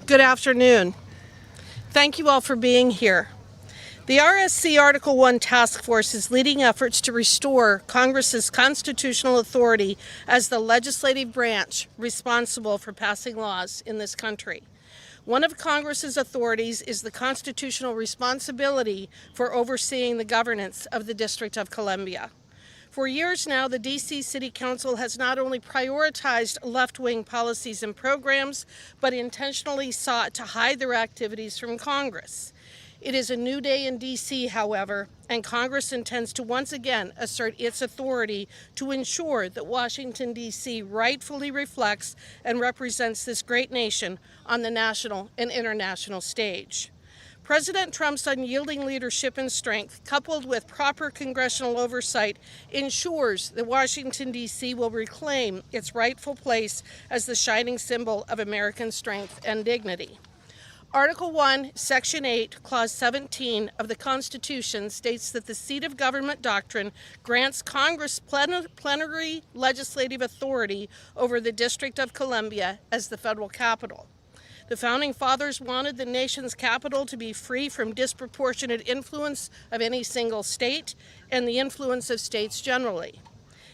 Good afternoon. Thank you all for being here. The RSC Article 1 Task Force is leading efforts to restore Congress's constitutional authority as the legislative branch responsible for passing laws in this country. One of Congress's authorities is the constitutional responsibility for overseeing the governance of the District of Columbia. For years now, the D.C. City Council has not only prioritized left-wing policies and programs, but intentionally sought to hide their activities from Congress. It is a new day in D.C., however, and Congress intends to once again assert its authority to ensure that Washington, D.C. rightfully reflects and represents this great nation on the national and international stage. President Trump's unyielding leadership and strength, coupled with proper congressional oversight, ensures that Washington, D.C. will reclaim its rightful place as the shining symbol of American strength and dignity. Article 1, Section 8, Clause 17 of the Constitution states that the seat of government doctrine grants Congress plenary legislative authority over the District of Columbia as the federal capital. The Founding Fathers wanted the nation's capital to be free from disproportionate influence of any single state and the influence of states generally.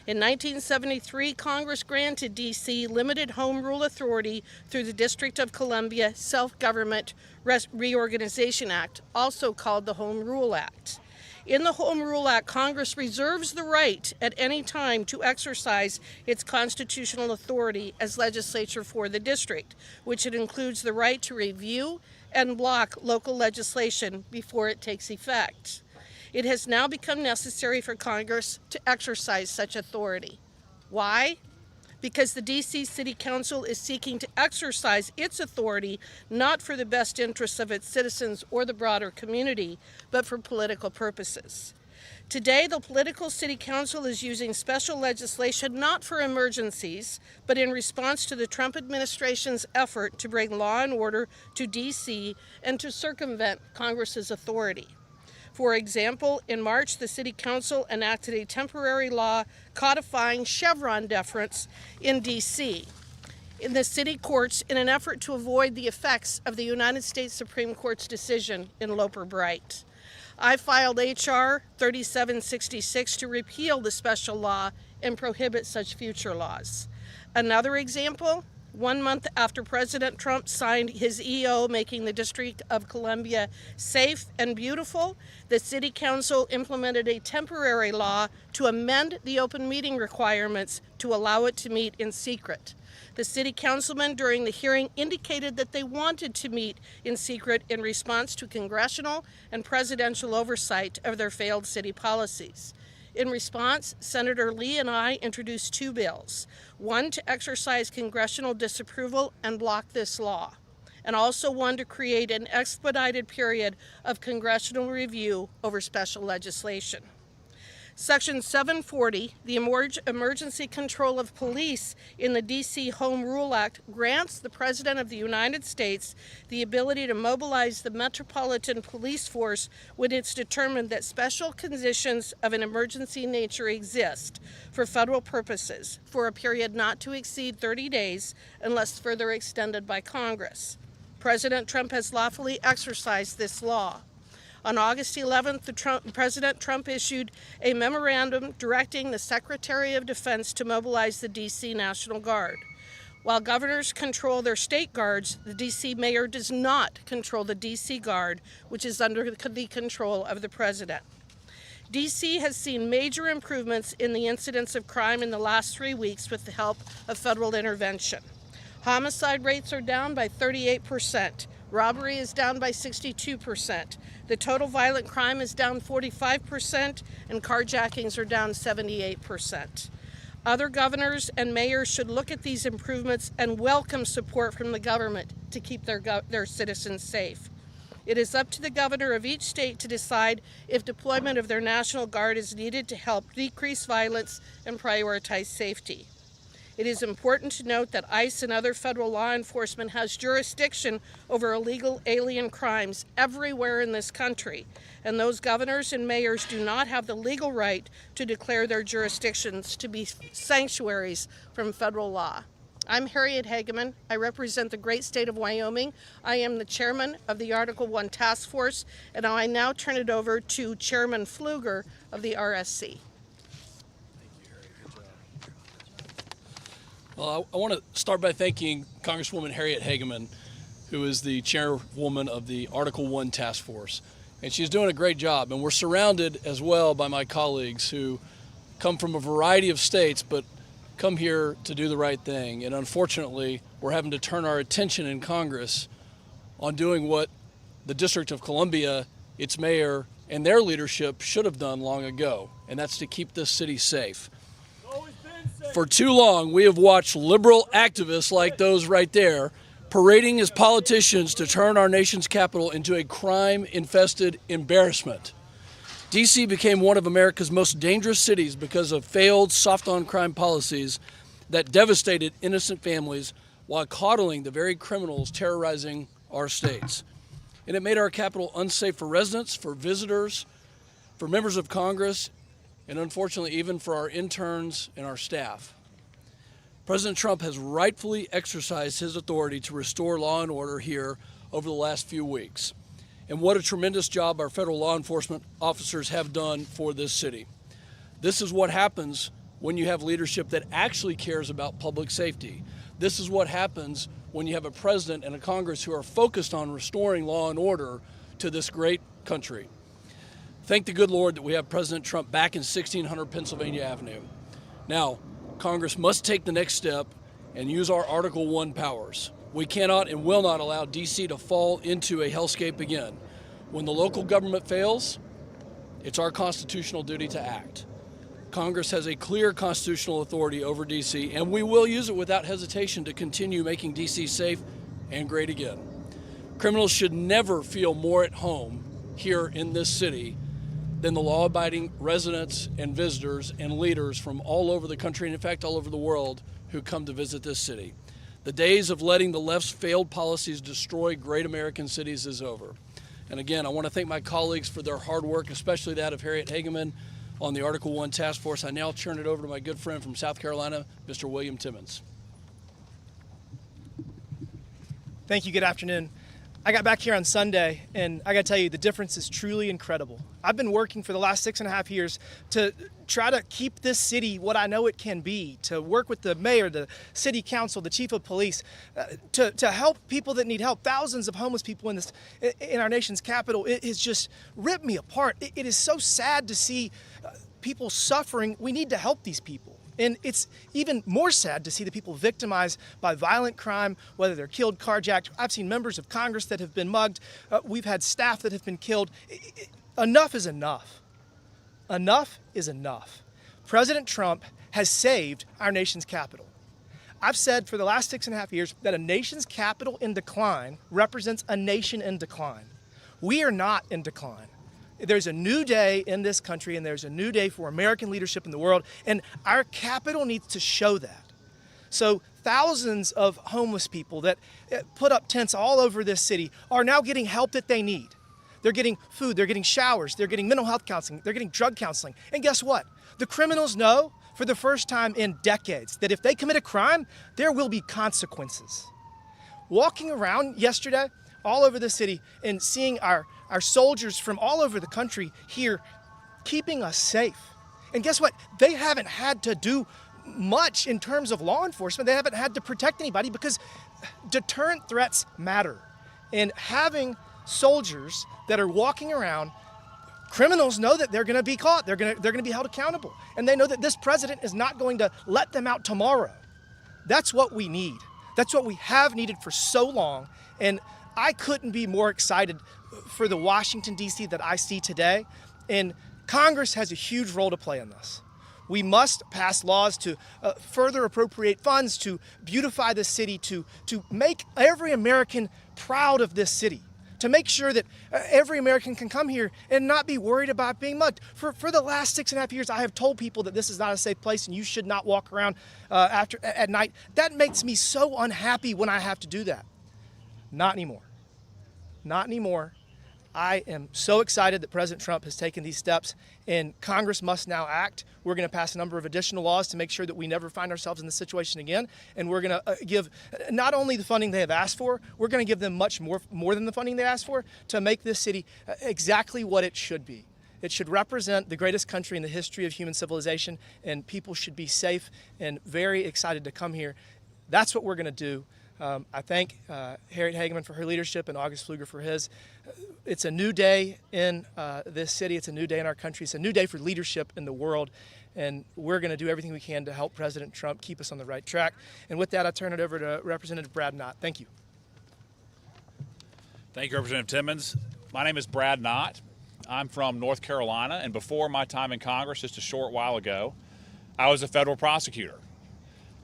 In 1973, Congress granted D.C. limited home rule authority through the District of Columbia Self-Government Reorganization Act, also called the Home Rule Act. In the Home Rule Act, Congress reserves the right at any time to exercise its constitutional authority as legislature for the district, which it includes the right to review and block local legislation before it takes effect. It has now become necessary for Congress to exercise such authority. Why? Because the D.C. City Council is seeking to exercise its authority not for the best interests of its citizens or the broader community, but for political purposes. Today, the political City Council is using special legislation not for emergencies, but in response to the Trump administration's effort to bring law and order to D.C. and to circumvent Congress's authority. For example, in March, the City Council enacted a temporary law codifying Chevron deference in D.C. in the city courts in an effort to avoid the effects of the United States Supreme Court's decision in Loper-Bright. I filed H.R. 3766 to repeal the special law and prohibit such future laws. Another example, 1 month after President Trump signed his EO making the District of Columbia safe and beautiful, the City Council implemented a temporary law to amend the open meeting requirements to allow it to meet in secret. The City Councilmen during the hearing indicated that they wanted to meet in secret in response to congressional and presidential oversight of their failed city policies. In response, Senator Lee and I introduced two bills, one to exercise congressional disapproval and block this law, and also one to create an expedited period of congressional review over special legislation. Section 740, the Emergency Control of Police in the D.C. Home Rule Act, grants the President of the United States the ability to mobilize the Metropolitan Police Force when it's determined that special conditions of an emergency nature exist for federal purposes for a period not to exceed 30 days unless further extended by Congress. President Trump has lawfully exercised this law. On August 11th, President Trump issued a memorandum directing the Secretary of Defense to mobilize the D.C. National Guard. While governors control their state guards, the D.C. mayor does not control the D.C. Guard, which is under the control of the president. D.C. has seen major improvements in the incidence of crime in the last 3 weeks with the help of federal intervention. Homicide rates are down by 38%. Robbery is down by 62%. The total violent crime is down 45%, and carjackings are down 78%. Other governors and mayors should look at these improvements and welcome support from the government to keep their citizens safe. It is up to the governor of each state to decide if deployment of their National Guard is needed to help decrease violence and prioritize safety. It is important to note that ICE and other federal law enforcement has jurisdiction over illegal alien crimes everywhere in this country, and those governors and mayors do not have the legal right to declare their jurisdictions to be sanctuaries from federal law. I'm Harriet Hageman. I represent the great state of Wyoming. I am the chairman of the Article 1 Task Force, and I now turn it over to Chairman Pfluger of the RSC. Well, I want to start by thanking Congresswoman Harriet Hageman, who is the chairwoman of the Article 1 Task Force. And she's doing a great job. And we're surrounded as well by my colleagues who come from a variety of states, but come here to do the right thing. And unfortunately, we're having to turn our attention in Congress on doing what the District of Columbia, its mayor, and their leadership should have done long ago, and that's to keep this city safe. For too long, we have watched liberal activists like those right there parading as politicians to turn our nation's capital into a crime-infested embarrassment. D.C. became one of America's most dangerous cities because of failed soft-on-crime policies that devastated innocent families while coddling the very criminals terrorizing our states. And it made our capital unsafe for residents, for visitors, for members of Congress, and unfortunately even for our interns and our staff. President Trump has rightfully exercised his authority to restore law and order here over the last few weeks. And what a tremendous job our federal law enforcement officers have done for this city. This is what happens when you have leadership that actually cares about public safety. This is what happens when you have a president and a Congress who are focused on restoring law and order to this great country. Thank the good Lord that we have President Trump back in 1600 Pennsylvania Avenue. Now, Congress must take the next step and use our Article 1 powers. We cannot and will not allow D.C. to fall into a hellscape again. When the local government fails, it's our constitutional duty to act. Congress has a clear constitutional authority over D.C., and we will use it without hesitation to continue making D.C. safe and great again. Criminals should never feel more at home here in this city than the law-abiding residents and visitors and leaders from all over the country, and in fact all over the world, who come to visit this city. The days of letting the left's failed policies destroy great American cities is over. And again, I want to thank my colleagues for their hard work, especially that of Harriet Hageman on the Article 1 Task Force. I now turn it over to my good friend from South Carolina, Mr. William Timmons. Thank you. Good afternoon. I got back here on Sunday, and I got to tell you, the difference is truly incredible. I've been working for the last 6.5 years to try to keep this city what I know it can be, to work with the mayor, the city council, the chief of police, to help people that need help. Thousands of homeless people in our nation's capital. It has just ripped me apart. It is so sad to see people suffering. We need to help these people. And it's even more sad to see the people victimized by violent crime, whether they're killed, carjacked. I've seen members of Congress that have been mugged. We've had staff that have been killed. Enough is enough. Enough is enough. President Trump has saved our nation's capital. I've said for the last 6.5 years that a nation's capital in decline represents a nation in decline. We are not in decline. There's a new day in this country, and there's a new day for American leadership in the world, and our capital needs to show that. So thousands of homeless people that put up tents all over this city are now getting help that they need. They're getting food, they're getting showers, they're getting mental health counseling, they're getting drug counseling. And guess what? The criminals know for the first time in decades that if they commit a crime, there will be consequences. Walking around yesterday all over the city and seeing our soldiers from all over the country here keeping us safe. And guess what? They haven't had to do much in terms of law enforcement. They haven't had to protect anybody because deterrent threats matter. And having soldiers that are walking around, criminals know that they're going to be caught. They're going to be held accountable. And they know that this president is not going to let them out tomorrow. That's what we need. That's what we have needed for so long. And I couldn't be more excited for the Washington, D.C. that I see today. And Congress has a huge role to play in this. We must pass laws to further appropriate funds, to beautify the city, to make every American proud of this city. to make sure that every American can come here and not be worried about being mugged. For the last 6.5 years, I have told people that this is not a safe place and you should not walk around at night. That makes me so unhappy when I have to do that. Not anymore. Not anymore. I am so excited that President Trump has taken these steps, and Congress must now act. We're going to pass a number of additional laws to make sure that we never find ourselves in this situation again, and we're going to give not only the funding they have asked for, we're going to give them much more than the funding they asked for to make this city exactly what it should be. It should represent the greatest country in the history of human civilization, and people should be safe and very excited to come here. That's what we're going to do. I thank Harriet Hageman for her leadership and August Pfluger for his. It's a new day in this city. It's a new day in our country. It's a new day for leadership in the world. And we're going to do everything we can to help President Trump keep us on the right track. And with that, I turn it over to Representative Brad Knott. Thank you. Thank you, Representative Timmons. My name is Brad Knott. I'm from North Carolina, and before my time in Congress just a short while ago, I was a federal prosecutor.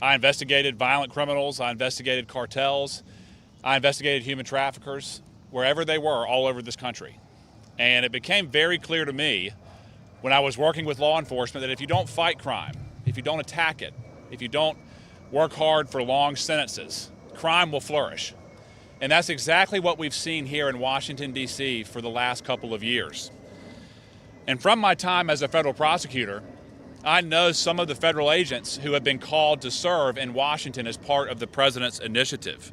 I investigated violent criminals, I investigated cartels, I investigated human traffickers, wherever they were all over this country. And it became very clear to me when I was working with law enforcement that if you don't fight crime, if you don't attack it, if you don't work hard for long sentences, crime will flourish. And that's exactly what we've seen here in Washington, D.C. for the last couple of years. And from my time as a federal prosecutor, I know some of the federal agents who have been called to serve in Washington as part of the president's initiative.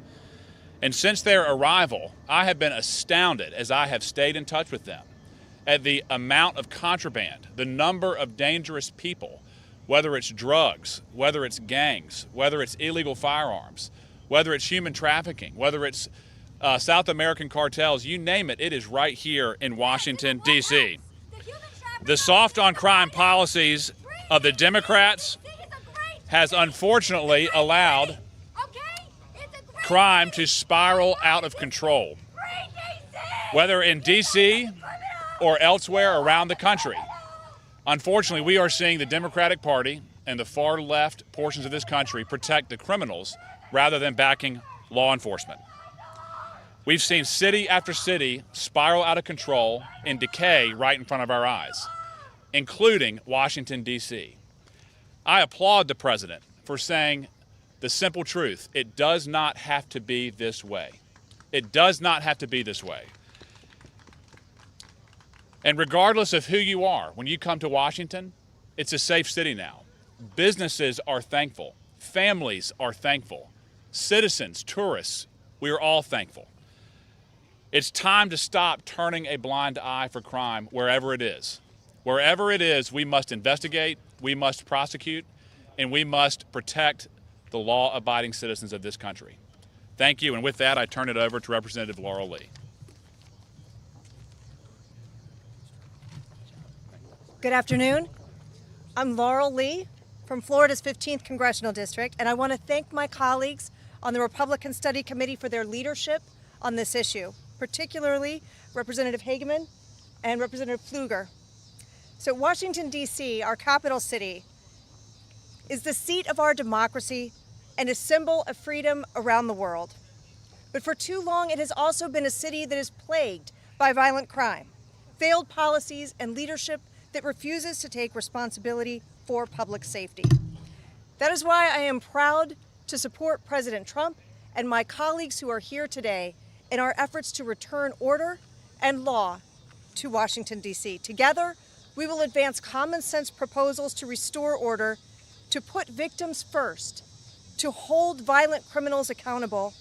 And since their arrival, I have been astounded as I have stayed in touch with them at the amount of contraband, the number of dangerous people, whether it's drugs, whether it's gangs, whether it's illegal firearms, whether it's human trafficking, whether it's South American cartels, you name it, it is right here in Washington, D.C. The soft on crime policies of the Democrats has unfortunately allowed crime to spiral out of control, whether in D.C. or elsewhere around the country. Unfortunately, we are seeing the Democratic Party and the far left portions of this country protect the criminals rather than backing law enforcement. We've seen city after city spiral out of control and decay right in front of our eyes, including Washington, D.C. I applaud the president for saying the simple truth. It does not have to be this way. It does not have to be this way. And regardless of who you are, when you come to Washington, it's a safe city now. Businesses are thankful. Families are thankful. Citizens, tourists, we are all thankful. It's time to stop turning a blind eye for crime wherever it is. Wherever it is, we must investigate, we must prosecute, and we must protect the law-abiding citizens of this country. Thank you, and with that, I turn it over to Representative Laurel Lee. Good afternoon. I'm Laurel Lee from Florida's 15th Congressional District, and I want to thank my colleagues on the Republican Study Committee for their leadership on this issue, particularly Representative Hageman and Representative Pfluger. So Washington, D.C., our capital city, is the seat of our democracy and a symbol of freedom around the world. But for too long, it has also been a city that is plagued by violent crime, failed policies, and leadership that refuses to take responsibility for public safety. That is why I am proud to support President Trump and my colleagues who are here today in our efforts to return order and law to Washington, D.C. Together, we will advance common sense proposals to restore order, to put victims first, to hold violent criminals accountable,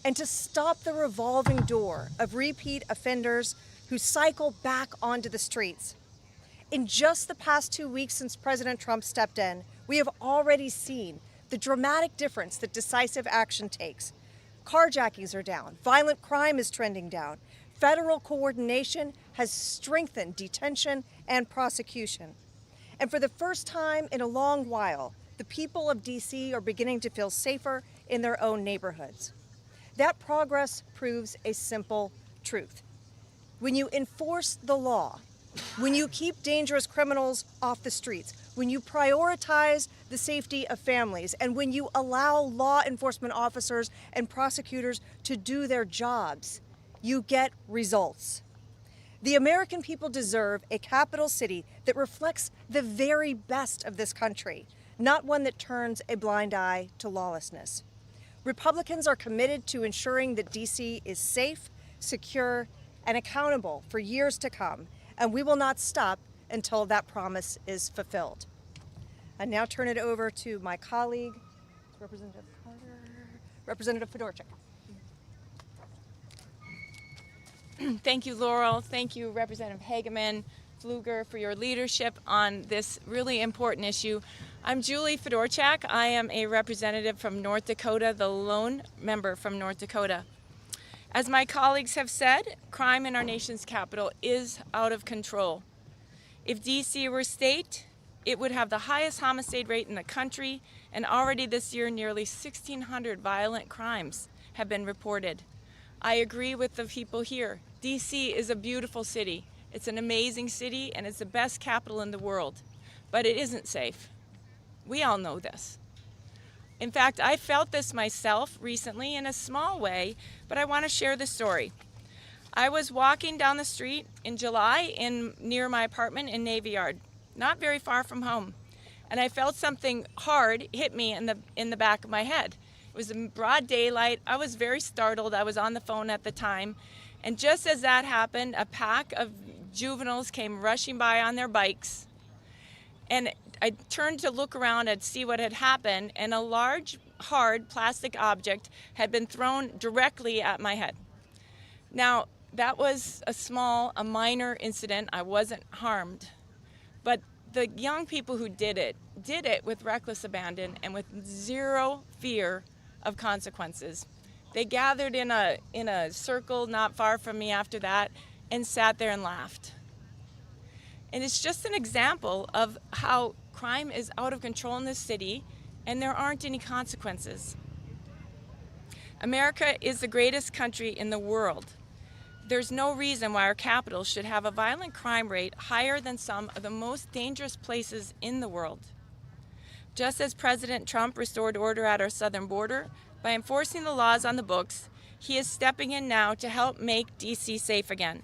and to stop the revolving door of repeat offenders who cycle back onto the streets. In just the past 2 weeks since President Trump stepped in, we have already seen the dramatic difference that decisive action takes. Carjackings are down, violent crime is trending down, federal coordination has strengthened detention and prosecution. And for the first time in a long while, the people of D.C. are beginning to feel safer in their own neighborhoods. That progress proves a simple truth. When you enforce the law, when you keep dangerous criminals off the streets, when you prioritize the safety of families, and when you allow law enforcement officers and prosecutors to do their jobs, you get results. The American people deserve a capital city that reflects the very best of this country, not one that turns a blind eye to lawlessness. Republicans are committed to ensuring that DC is safe, secure, and accountable for years to come, and we will not stop until that promise is fulfilled. I now turn it over to my colleague, Representative Fedorchak. Thank you, Laurel. Thank you, Representative Hageman, Pfluger, for your leadership on this really important issue. I'm Julie Fedorchak. I am a representative from North Dakota, the lone member from North Dakota. As my colleagues have said, crime in our nation's capital is out of control. If DC were a state, it would have the highest homicide rate in the country, and already this year nearly 1,600 violent crimes have been reported. I agree with the people here. DC is a beautiful city. It's an amazing city, and it's the best capital in the world. But it isn't safe. We all know this. In fact, I felt this myself recently in a small way, but I want to share the story. I was walking down the street in July near my apartment in Navy Yard, not very far from home, and I felt something hard hit me in the back of my head. It was in broad daylight. I was very startled. I was on the phone at the time, and just as that happened, a pack of juveniles came rushing by on their bikes, and I turned to look around and see what had happened, and a large, hard plastic object had been thrown directly at my head. Now, that was a minor incident. I wasn't harmed. But the young people who did it with reckless abandon and with zero fear of consequences. They gathered in a circle not far from me after that and sat there and laughed. And it's just an example of how crime is out of control in this city and there aren't any consequences. America is the greatest country in the world. There's no reason why our capital should have a violent crime rate higher than some of the most dangerous places in the world. Just as President Trump restored order at our southern border by enforcing the laws on the books, he is stepping in now to help make DC safe again.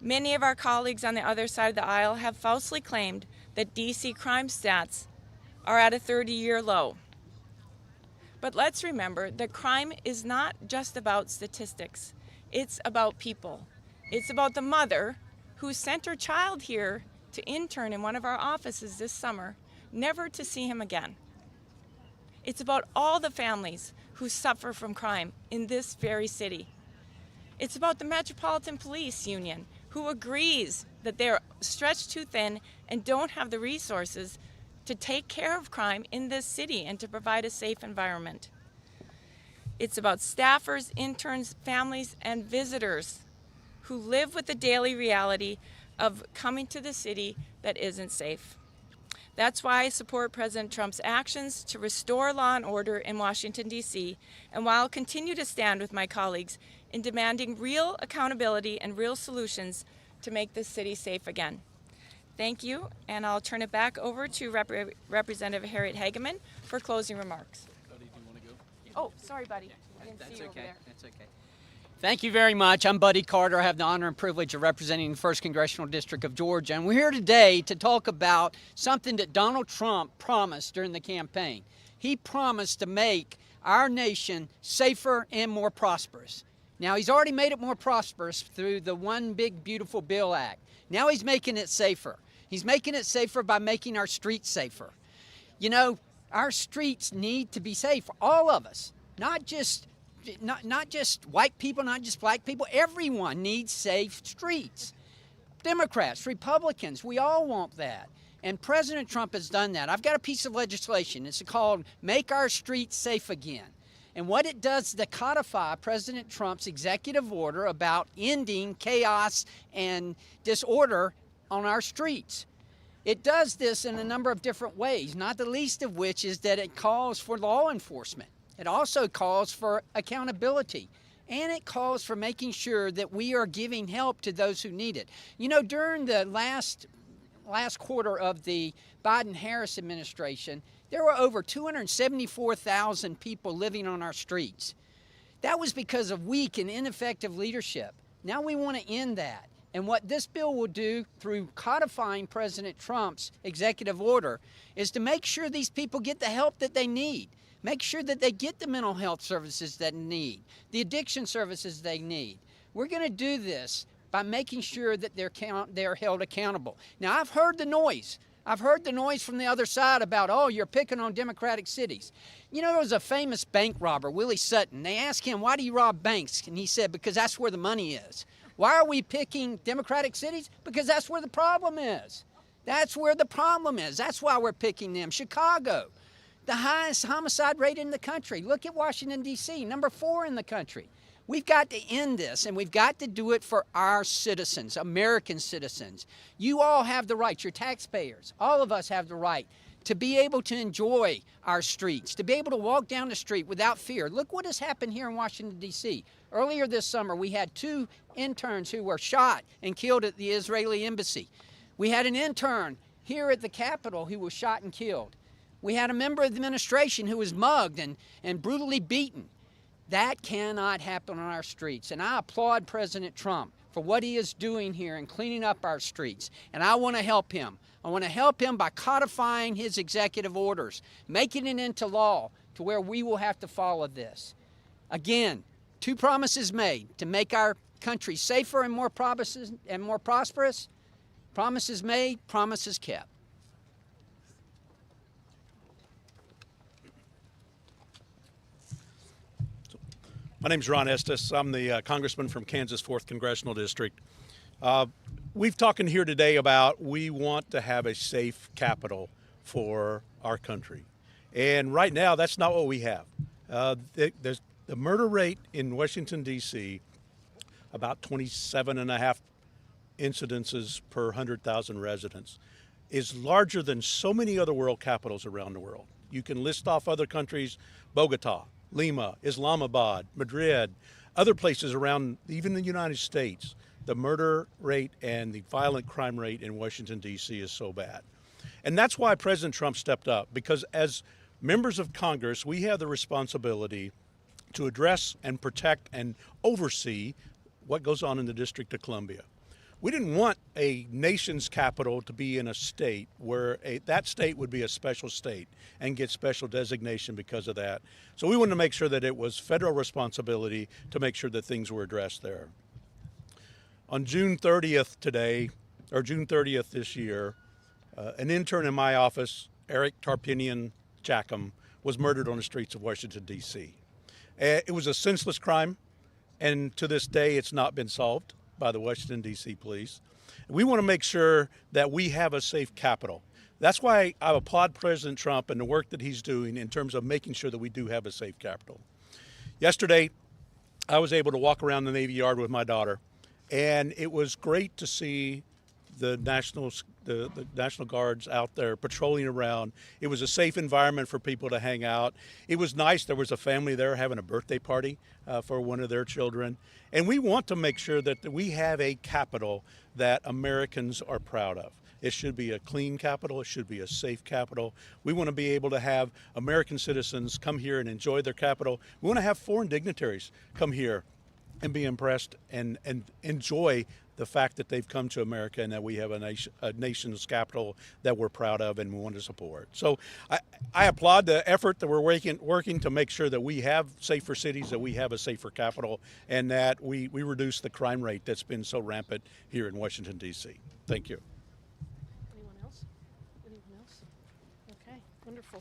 Many of our colleagues on the other side of the aisle have falsely claimed that DC crime stats are at a 30-year low. But let's remember that crime is not just about statistics. It's about people. It's about the mother who sent her child here to intern in one of our offices this summer, never to see him again. It's about all the families who suffer from crime in this very city. It's about the Metropolitan Police Union, who agrees that they're stretched too thin and don't have the resources to take care of crime in this city and to provide a safe environment. It's about staffers, interns, families, and visitors who live with the daily reality of coming to the city that isn't safe. That's why I support President Trump's actions to restore law and order in Washington, D.C., and why I'll continue to stand with my colleagues in demanding real accountability and real solutions to make this city safe again. Thank you, and I'll turn it back over to Representative Harriet Hageman for closing remarks. Buddy, do you want to go? Oh, sorry, buddy. I didn't see That's you over okay. there. That's okay. Thank you very much. I'm Buddy Carter. I have the honor and privilege of representing the 1st Congressional District of Georgia. And we're here today to talk about something that Donald Trump promised during the campaign. He promised to make our nation safer and more prosperous. Now, he's already made it more prosperous through the One Big Beautiful Bill Act. Now he's making it safer. He's making it safer by making our streets safer. You know, our streets need to be safe, all of us, not just white people, not just black people. Everyone needs safe streets. Democrats, Republicans, we all want that. And President Trump has done that. I've got a piece of legislation. It's called Make Our Streets Safe Again. And what it does is to codify President Trump's executive order about ending chaos and disorder on our streets. It does this in a number of different ways, not the least of which is that it calls for law enforcement. It also calls for accountability, and it calls for making sure that we are giving help to those who need it. You know, during the last quarter of the Biden-Harris administration, there were over 274,000 people living on our streets. That was because of weak and ineffective leadership. Now we want to end that. And what this bill will do through codifying President Trump's executive order is to make sure these people get the help that they need. Make sure that they get the mental health services that they need, the addiction services they need. We're going to do this by making sure that they're held accountable. Now, I've heard the noise. I've heard the noise from the other side about, oh, you're picking on Democratic cities. You know, there was a famous bank robber, Willie Sutton. They asked him, why do you rob banks? And he said, because that's where the money is. Why are we picking Democratic cities? Because that's where the problem is. That's where the problem is. That's why we're picking them. Chicago, the highest homicide rate in the country. Look at Washington, D.C., number 4 in the country. We've got to end this, and we've got to do it for our citizens, American citizens. You all have the right, you're taxpayers. All of us have the right to be able to enjoy our streets, to be able to walk down the street without fear. Look what has happened here in Washington, D.C. Earlier this summer, we had 2 interns who were shot and killed at the Israeli embassy. We had an intern here at the Capitol who was shot and killed. We had a member of the administration who was mugged and brutally beaten. That cannot happen on our streets. And I applaud President Trump for what he is doing here and cleaning up our streets. And I want to help him. I want to help him by codifying his executive orders, making it into law to where we will have to follow this. Again, 2 promises made to make our country safer and more prosperous. Promises made, promises kept. My name's Ron Estes. I'm the congressman from Kansas 4th Congressional District. We've talking here today about we want to have a safe capital for our country. And right now, that's not what we have. There's the murder rate in Washington, D.C., about 27.5 incidences per 100,000 residents, is larger than so many other world capitals around the world. You can list off other countries, Bogota, Lima, Islamabad, Madrid, other places around even the United States. The murder rate and the violent crime rate in Washington, D.C. is so bad. And that's why President Trump stepped up, because as members of Congress, we have the responsibility to address and protect and oversee what goes on in the District of Columbia. We didn't want a nation's capital to be in a state where that state would be a special state and get special designation because of that. So we wanted to make sure that it was federal responsibility to make sure that things were addressed there. On June 30th June 30th this year, an intern in my office, Eric Tarpinian Chackham, was murdered on the streets of Washington, D.C. It was a senseless crime, and to this day it's not been solved by the Washington, D.C. police. We want to make sure that we have a safe capital. That's why I applaud President Trump and the work that he's doing in terms of making sure that we do have a safe capital. Yesterday, I was able to walk around the Navy Yard with my daughter, and it was great to see the National Guards out there patrolling around. It was a safe environment for people to hang out. It was nice. There was a family there having a birthday party for one of their children. And we want to make sure that we have a capital that Americans are proud of. It should be a clean capital. It should be a safe capital. We want to be able to have American citizens come here and enjoy their capital. We want to have foreign dignitaries come here and be impressed and enjoy the fact that they've come to America and that we have a nation's capital that we're proud of and we want to support. So I applaud the effort that we're working to make sure that we have safer cities, that we have a safer capital, and that we reduce the crime rate that's been so rampant here in Washington, D.C. Thank you. Anyone else? Anyone else? Okay, wonderful.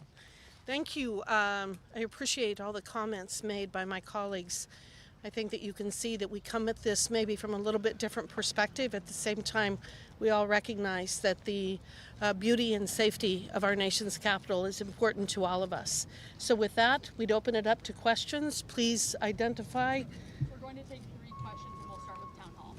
Thank you. I appreciate all the comments made by my colleagues. I think that you can see that we come at this maybe from a little bit different perspective. At the same time, we all recognize that the beauty and safety of our nation's capital is important to all of us. So with that, we'd open it up to questions. Please identify. We're going to take 3 questions, and we'll start with Town Hall.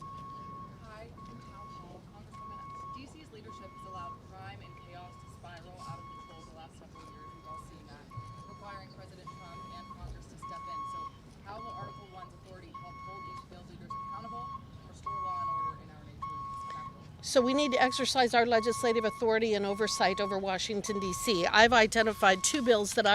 Hi, from Town Hall. Congresswoman, DC's leadership has allowed crime and chaos to spiral out of control the last several years. We've all seen that, requiring President Trump and Congress to step in. So how will Article 1's authority help hold these failed leaders accountable, restore law and order in our nation's capital? So we need to exercise our legislative authority and oversight over Washington, D.C. I've identified three bills that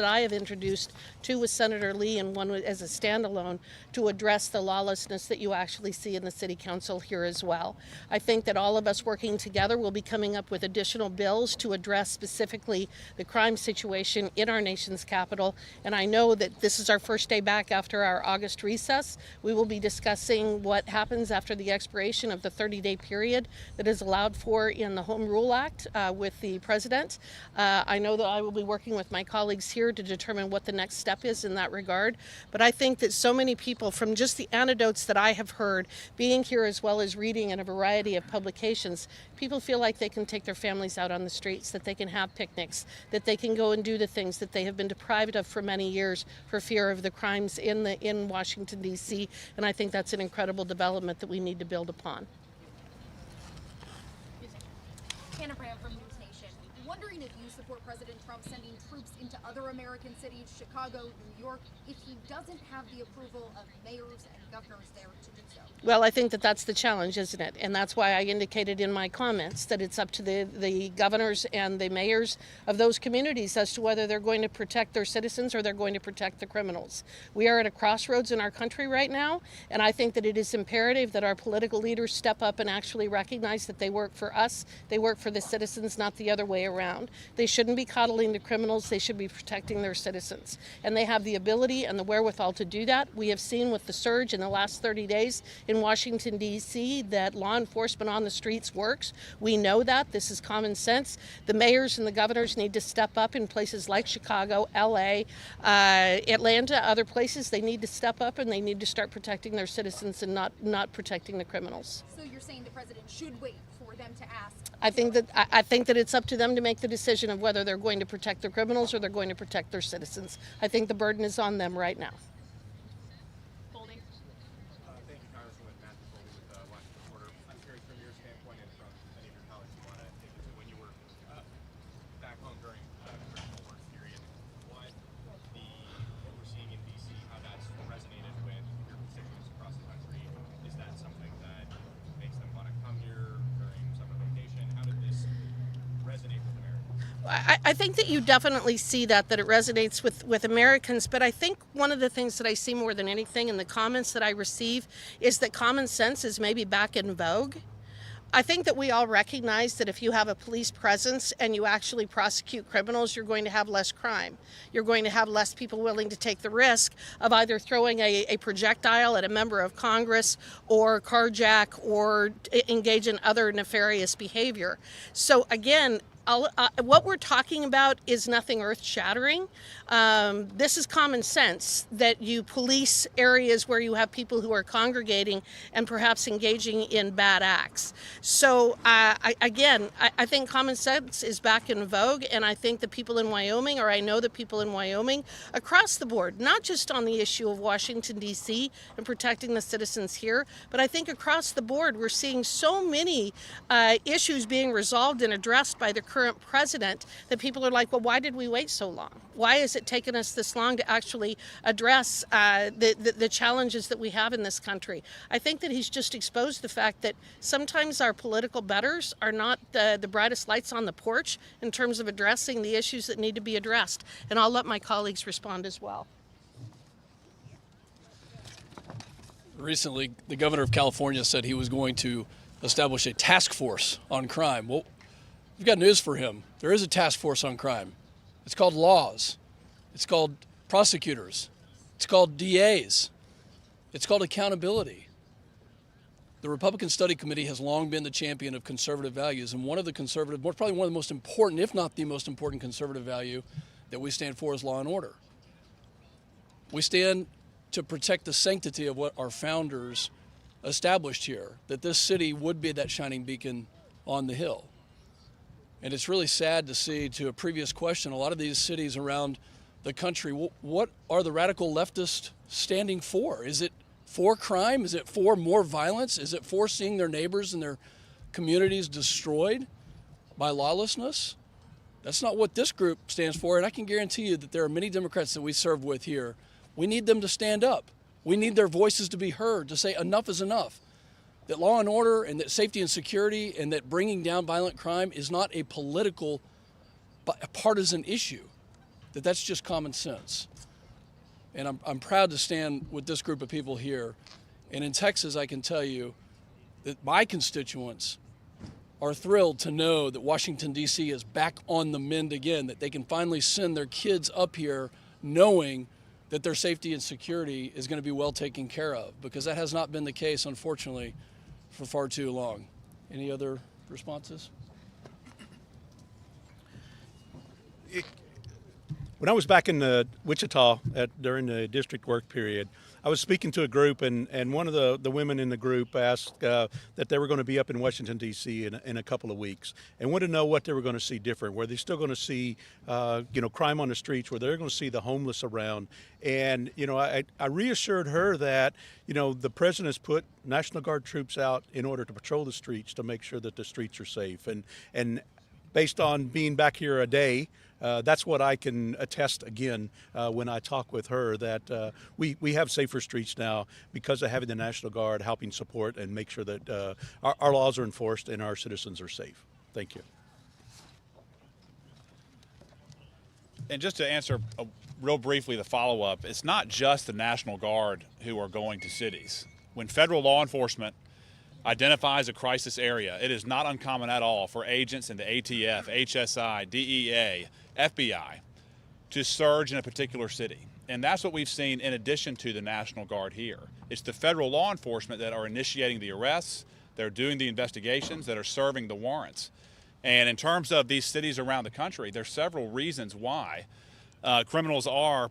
I have introduced, two with Senator Lee and one as a standalone, to address the lawlessness that you actually see in the City Council here as well. I think that all of us working together will be coming up with additional bills to address specifically the crime situation in our nation's capital. And I know that this is our first day back after our August recess. We will be discussing what happens after the expiration of the 30-day period that is allowed for in the Home Rule Act with the President. I know that I will be working with my colleagues here to determine what the next step is in that regard. But I think that so many people, from just the anecdotes that I have heard, being here as well as reading in a variety of publications, people feel like they can take their families out on the streets, that they can have picnics, that they can go and do the things that they have been deprived of for many years for fear of the crimes in Washington, D.C. And I think that's an incredible development that we need to build upon. Hannah Brand from News Nation. Wondering if you support President Trump sending troops into other American cities, Chicago, New York, if he doesn't have the approval of mayors and governors there to do so. Well, I think that that's the challenge, isn't it? And that's why I indicated in my comments that it's up to the governors and the mayors of those communities as to whether they're going to protect their citizens or they're going to protect the criminals. We are at a crossroads in our country right now, and I think that it is imperative that our political leaders step up and actually recognize that they work for us, they work for the citizens, not the other way around. They shouldn't be coddling the criminals, they should be protecting their citizens. And they have the ability and the wherewithal to do that. We have seen with the surge in the last 30 days in Washington, D.C., that law enforcement on the streets works. We know that. This is common sense. The mayors and the governors need to step up in places like Chicago, L.A., Atlanta, other places. They need to step up and they need to start protecting their citizens and not protecting the criminals. So you're saying the president should wait for them to ask? I think that it's up to them to make the decision of whether they're going to protect the criminals or they're going to protect their citizens. I think the burden is on them right now. Thank you, Congresswoman with Washington Reporter. I'm curious from your standpoint and from many of your colleagues who want to take it to when you were back home during congressional work period, what we're seeing in D.C., how that's resonated with your constituents across the country. Is that something that makes them want to come here during summer vacation? How did this resonate with Americans? I think that you definitely see that it resonates with Americans, but I think one of the things that I see more than anything in the comments that I receive is that common sense is maybe back in vogue. I think that we all recognize that if you have a police presence and you actually prosecute criminals, you're going to have less crime. You're going to have less people willing to take the risk of either throwing a projectile at a member of Congress or carjack or engage in other nefarious behavior. So again, what we're talking about is nothing earth-shattering. This is common sense, that you police areas where you have people who are congregating and perhaps engaging in bad acts. So I think common sense is back in vogue, and I think the people in Wyoming, or I know the people in Wyoming, across the board, not just on the issue of Washington, D.C. and protecting the citizens here, but I think across the board we're seeing so many issues being resolved and addressed by the current president that people are like, well, why did we wait so long? Why has it taken us this long to actually address the challenges that we have in this country? I think that he's just exposed the fact that sometimes our political betters are not the brightest lights on the porch in terms of addressing the issues that need to be addressed. And I'll let my colleagues respond as well. Recently, the governor of California said he was going to establish a task force on crime. Well, we've got news for him. There is a task force on crime. It's called laws. It's called prosecutors. It's called DAs. It's called accountability. The Republican Study Committee has long been the champion of conservative values, and one of the conservative, probably one of the most important, if not the most important conservative value that we stand for is law and order. We stand to protect the sanctity of what our founders established here, that this city would be that shining beacon on the hill. And it's really sad to see, to a previous question, a lot of these cities around the country, what are the radical leftists standing for? Is it for crime? Is it for more violence? Is it for seeing their neighbors and their communities destroyed by lawlessness? That's not what this group stands for, and I can guarantee you that there are many Democrats that we serve with here. We need them to stand up. We need their voices to be heard, to say enough is enough. that law and order and that safety and security and that bringing down violent crime is not a political, a partisan issue, that's just common sense. And I'm proud to stand with this group of people here. And in Texas, I can tell you that my constituents are thrilled to know that Washington, D.C. is back on the mend again, that they can finally send their kids up here knowing that their safety and security is going to be well taken care of, because that has not been the case, unfortunately, for far too long. Any other responses? When I was back in Wichita during the district work period, I was speaking to a group, and one of the women in the group asked that they were going to be up in Washington, D.C. in a couple of weeks, and wanted to know what they were going to see different. Were they still going to see, crime on the streets? Were they going to see the homeless around? And, I reassured her that, the president has put National Guard troops out in order to patrol the streets to make sure that the streets are safe. And based on being back here a day, that's what I can attest again when I talk with her, that we have safer streets now because of having the National Guard helping support and make sure that our laws are enforced and our citizens are safe. Thank you. And just to answer real briefly the follow-up, it's not just the National Guard who are going to cities. When federal law enforcement identifies a crisis area, it is not uncommon at all for agents in the ATF, HSI, DEA, FBI to surge in a particular city. And that's what we've seen in addition to the National Guard here. It's the federal law enforcement that are initiating the arrests, they're doing the investigations, that are serving the warrants. And in terms of these cities around the country, there's several reasons why criminals or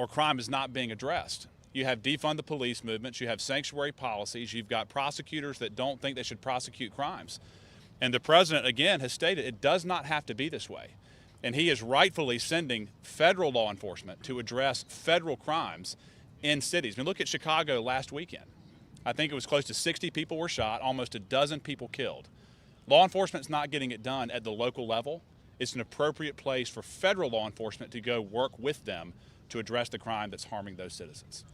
crime is not being addressed. You have defund the police movements, you have sanctuary policies, you've got prosecutors that don't think they should prosecute crimes. And the president, again, has stated it does not have to be this way. And he is rightfully sending federal law enforcement to address federal crimes in cities. I mean, look at Chicago last weekend. I think it was close to 60 people were shot, almost a dozen people killed. Law enforcement's not getting it done at the local level. It's an appropriate place for federal law enforcement to go work with them to address the crime that's harming those citizens.